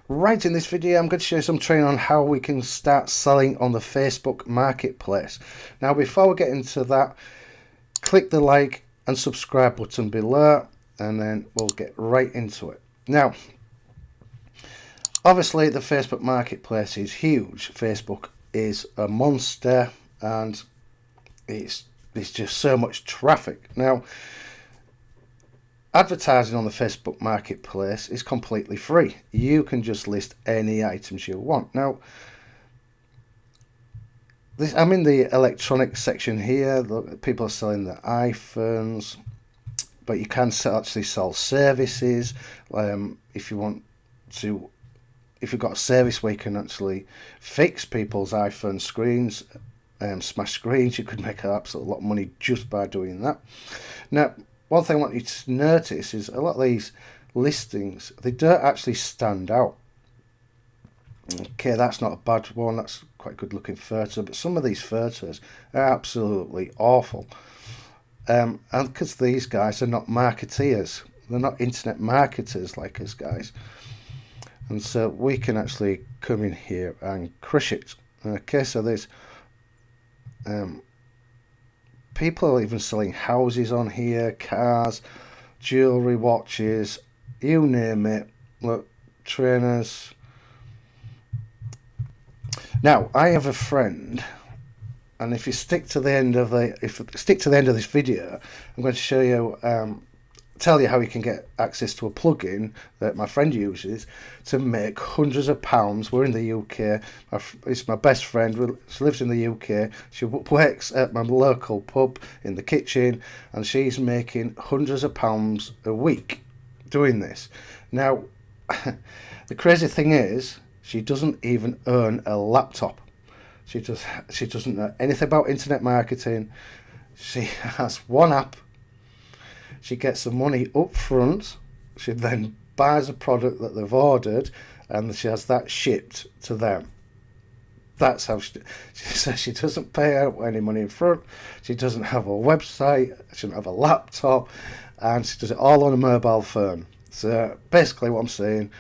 Right, in this video I'm going to show you some training on how we can start selling on the Facebook Marketplace. Now before we get into that, click the like and subscribe button below and then we'll get right into it. Now, obviously the Facebook Marketplace is huge. Facebook is a monster and it's just so much traffic. Now, advertising on the Facebook Marketplace is completely free. You can just list any items you want. Now, I'm in the electronics section here. Look, people are selling the iPhones, but you can actually sell services. If you want to, if you've got a service where you can actually fix people's iPhone screens, smash screens, you could make an absolute lot of money just by doing that. Now, one thing I want you to notice is a lot of these listings, they don't actually stand out. Okay, that's not a bad one, that's quite a good looking photo, but some of these photos are absolutely awful. And because these guys are not marketeers, they're not internet marketers like us guys. And so we can actually come in here and crush it. Okay, so there's people are even selling houses on here, cars, jewellery, watches, you name it. Look, trainers. Now, I have a friend, and if you stick to the end of this video, I'm going to show you, tell you how you can get access to a plugin that my friend uses to make hundreds of pounds. We're in the UK. It's my best friend. She lives in the UK. She works at my local pub in the kitchen, and she's making hundreds of pounds a week doing this. Now, the crazy thing is, she doesn't even own a laptop. She doesn't know anything about internet marketing. She has one app. She gets the money up front. She then buys a product that they've ordered, and she has that shipped to them. That's how she says she doesn't pay out any money in front. She doesn't have a website. She doesn't have a laptop, and she does it all on a mobile phone. So basically, what I'm saying,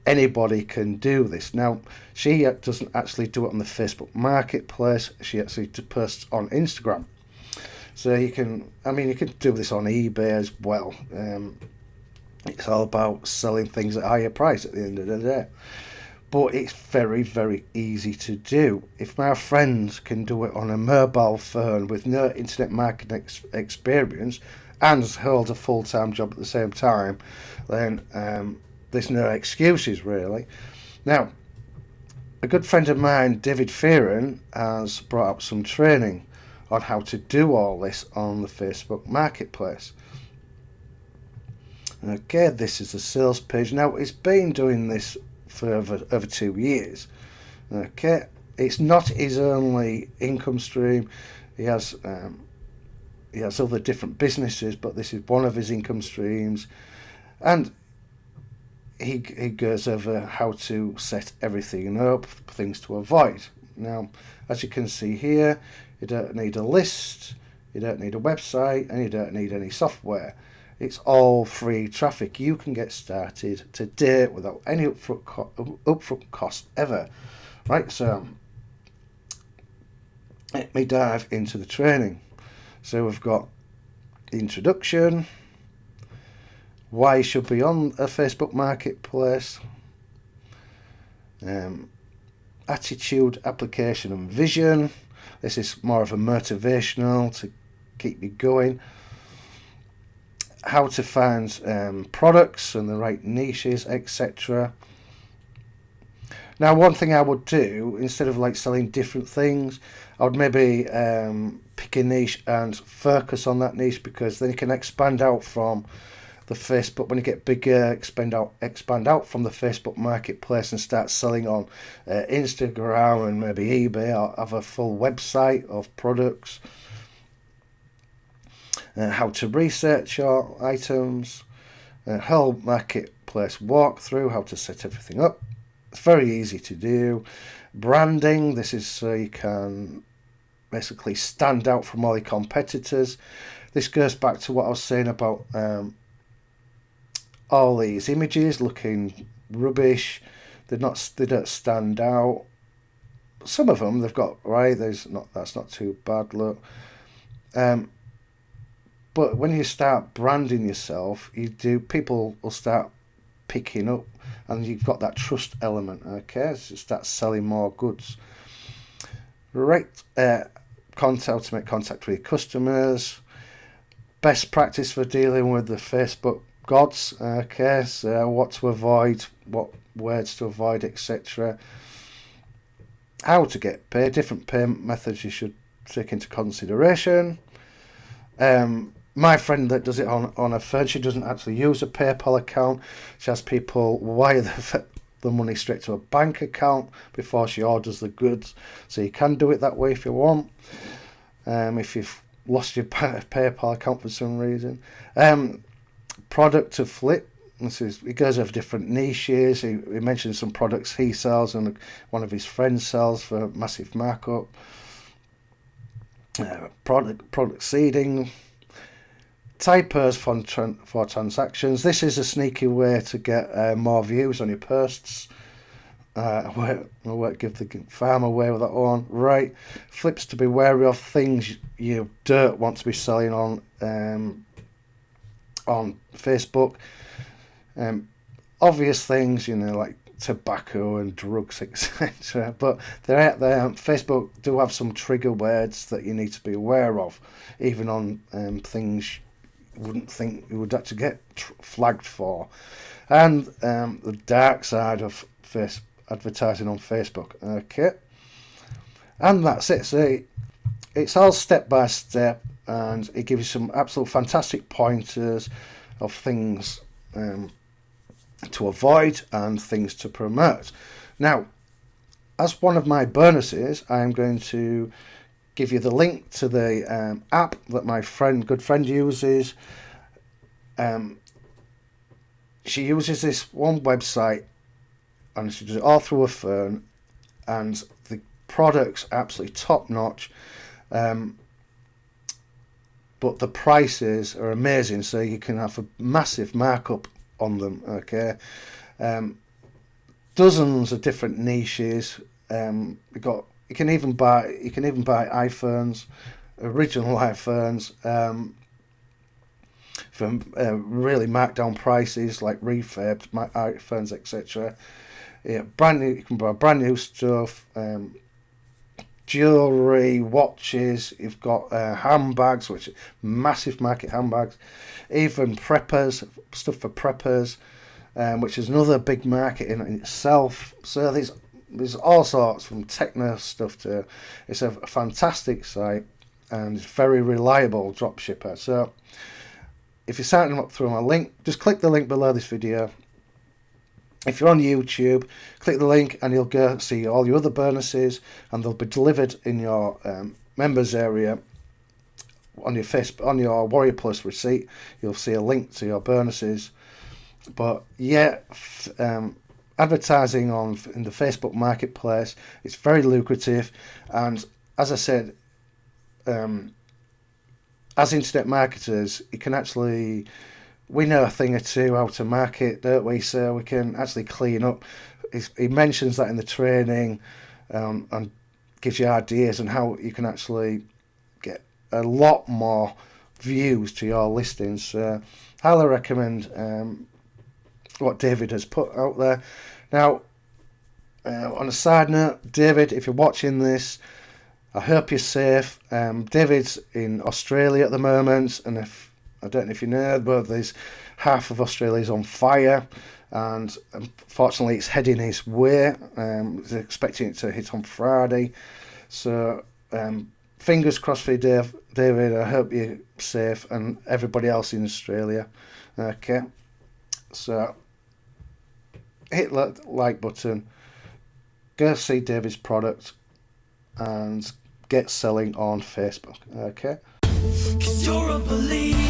anybody can do this. Now, she doesn't actually do it on the Facebook Marketplace. She actually posts on Instagram. So you can do this on eBay as well. It's all about selling things at a higher price at the end of the day. But it's very, very easy to do. If my friends can do it on a mobile phone with no internet marketing experience and hold a full-time job at the same time, then there's no excuses really. Now, a good friend of mine, David Fearon, has brought up some training on how to do all this on the Facebook Marketplace. Okay, this is the sales page. Now, it's been doing this for over 2 years. Okay, it's not his only income stream. He has other different businesses, but this is one of his income streams, and he goes over how to set everything up, things to avoid. Now, as you can see here, you don't need a list, you don't need a website, and you don't need any software. It's all free traffic. You can get started today without any upfront cost ever. Right, so let me dive into the training. So we've got the introduction, why you should be on a Facebook Marketplace, attitude, application and vision. This is more of a motivational to keep you going. How to find products and the right niches, etc. Now, one thing I would do, instead of like selling different things, I would maybe pick a niche and focus on that niche, because then you can expand out from the Facebook. When you get bigger, expand out from the Facebook Marketplace and start selling on Instagram and maybe eBay, or have a full website of products. How to research your items, whole marketplace walkthrough, how to set everything up. It's very easy to do. Branding, this is so you can basically stand out from all your competitors. This goes back to what I was saying about all these images looking rubbish. They don't stand out. Some of them they've got right. That's not too bad. Look, but when you start branding yourself, people will start picking up, and you've got that trust element. Okay, so you start selling more goods. Right, how to make contact with your customers. Best practice for dealing with the Facebook gods. Okay, so what to avoid, what words to avoid, etc. How to get paid, different payment methods you should take into consideration. My friend that does it on her phone, she doesn't actually use a PayPal account. She has people wire the money straight to a bank account before she orders the goods. So you can do it that way if you want. If you've lost your PayPal account for some reason. Product to flip. He goes over different niches. He mentions some products he sells and one of his friends sells for a massive markup. Product seeding. Typos for transactions. This is a sneaky way to get more views on your posts. I won't give the farm away with that one. Right. Flips to be wary of, things you don't want to be selling on Facebook. Obvious things, like tobacco and drugs, etc. But they're out there. Facebook do have some trigger words that you need to be aware of, even on things you wouldn't think you would actually get flagged for. And the dark side of advertising on Facebook. Okay, and that's it. So it's all step by step, and it gives you some absolute fantastic pointers of things to avoid and things to promote. Now, as one of my bonuses, I am going to give you the link to the app that my good friend uses. She uses this one website, and she does it all through her phone, and the product's absolutely top notch. But the prices are amazing, so you can have a massive markup on them. Okay, dozens of different niches. You can even buy iPhones, original iPhones, from really marked down prices, like refurbed iPhones, etc. Yeah, brand new. You can buy brand new stuff. Jewelry, watches. You've got handbags, which massive market handbags. Even preppers, stuff for preppers, which is another big market in itself. So there's all sorts, from techno stuff to. It's a fantastic site, and it's very reliable dropshipper. So if you're signing up through my link, just click the link below this video. If you're on YouTube, click the link and you'll go see all your other bonuses, and they'll be delivered in your members area on your your Warrior Plus receipt. You'll see a link to your bonuses. But yeah, advertising in the Facebook marketplace, it's very lucrative, and as I said, as internet marketers, you can actually. We know a thing or two how to market, don't we? So we can actually clean up. He mentions that in the training, and gives you ideas on how you can actually get a lot more views to your listings. So highly recommend what David has put out there. Now, on a side note, David, if you're watching this, I hope you're safe. David's in Australia at the moment, and I don't know if you know, but there's half of Australia's on fire, and unfortunately it's heading his way. He's expecting it to hit on Friday. So fingers crossed for you, David. I hope you're safe, and everybody else in Australia. Okay, so hit the like button, go see David's product, and get selling on Facebook. Okay. 'Cause you're a believer.